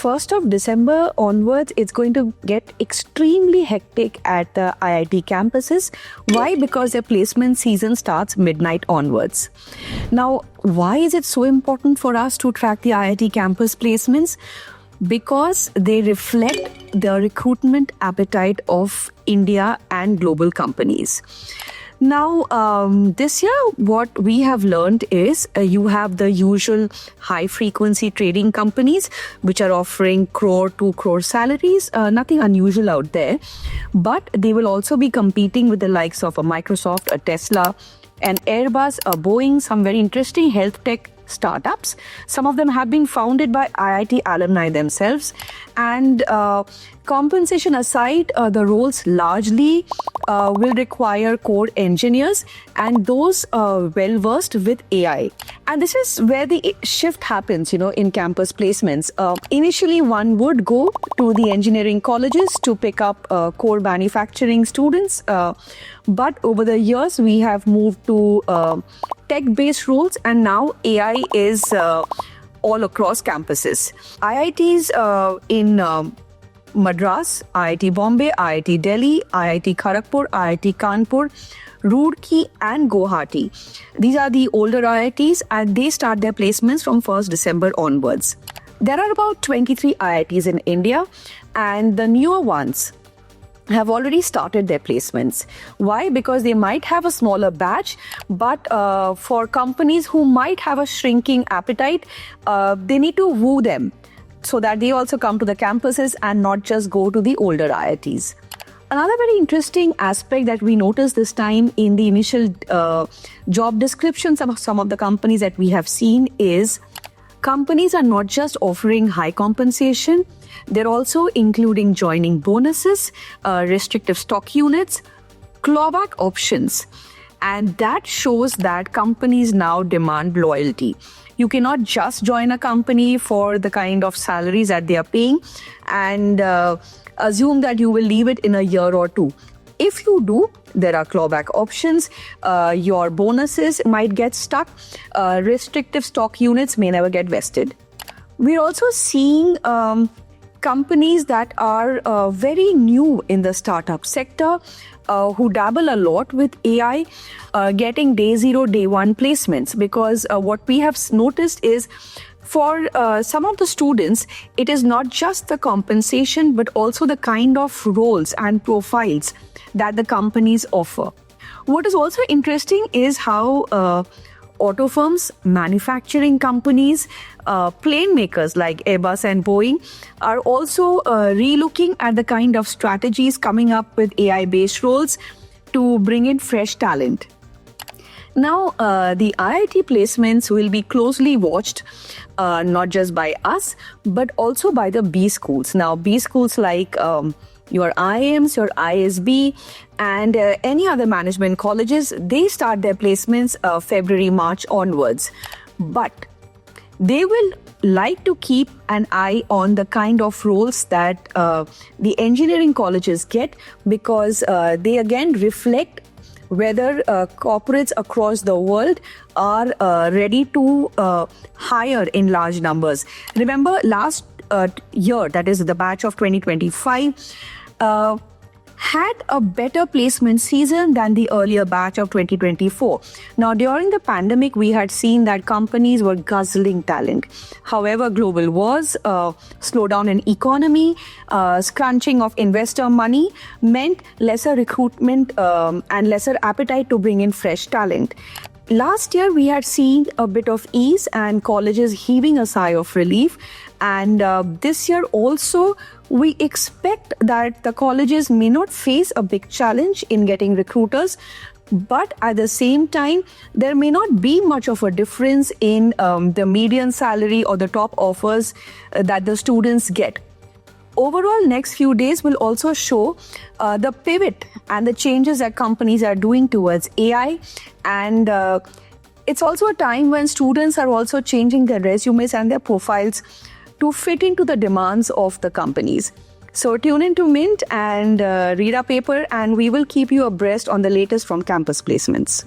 1st of December onwards, it's going to get extremely hectic at the IIT campuses. Why? Because their placement season starts midnight onwards. Now, why is it so important for us to track the IIT campus placements? Because they reflect the recruitment appetite of India and global companies. Now, this year, what we have learned is you have the usual high-frequency trading companies which are offering crore to crore salaries, nothing unusual out there. But they will also be competing with the likes of a Microsoft, a Tesla, an Airbus, a Boeing, some very interesting health tech startups. Some of them have been founded by IIT alumni themselves. And compensation aside, the roles largely will require core engineers and those well-versed with AI. And this is where the shift happens, in campus placements. Initially, one would go to the engineering colleges to pick up core manufacturing students. But over the years, we have moved to tech-based roles, and now AI is all across campuses. IITs in Madras, IIT Bombay, IIT Delhi, IIT Kharagpur, IIT Kanpur, Roorkee and Guwahati. These are the older IITs and they start their placements from 1st December onwards. There are about 23 IITs in India and the newer ones have already started their placements. Why? Because they might have a smaller batch, but for companies who might have a shrinking appetite, they need to woo them so that they also come to the campuses and not just go to the older IITs. Another very interesting aspect that we noticed this time in the initial job descriptions of some of the companies that we have seen is companies are not just offering high compensation, they're also including joining bonuses, restrictive stock units, clawback options. And that shows that companies now demand loyalty. You cannot just join a company for the kind of salaries that they are paying and assume that you will leave it in a year or two. If you do, there are clawback options. Your bonuses might get stuck. Restrictive stock units may never get vested. We're also seeing companies that are very new in the startup sector who dabble a lot with AI getting day zero, day one placements, because what we have noticed is for some of the students, it is not just the compensation, but also the kind of roles and profiles that the companies offer. What is also interesting is how auto firms, manufacturing companies, plane makers like Airbus and Boeing are also relooking at the kind of strategies coming up with AI-based roles to bring in fresh talent. Now, the IIT placements will be closely watched, not just by us, but also by the B schools. Now, B schools like your IIMs, your ISB, and any other management colleges, they start their placements February, March onwards. But they will like to keep an eye on the kind of roles that the engineering colleges get, because they again reflect whether corporates across the world are ready to hire in large numbers. Remember, last year, that is the batch of 2025, had a better placement season than the earlier batch of 2024. Now, during the pandemic, we had seen that companies were guzzling talent. However, global wars, slowdown in economy, scrunching of investor money meant lesser recruitment and lesser appetite to bring in fresh talent. Last year, we had seen a bit of ease and colleges heaving a sigh of relief. And this year also, we expect that the colleges may not face a big challenge in getting recruiters, but at the same time, there may not be much of a difference in the median salary or the top offers that the students get. Overall, next few days will also show the pivot and the changes that companies are doing towards AI. And it's also a time when students are also changing their resumes and their profiles to fit into the demands of the companies. So tune into Mint and read our paper, and we will keep you abreast on the latest from campus placements.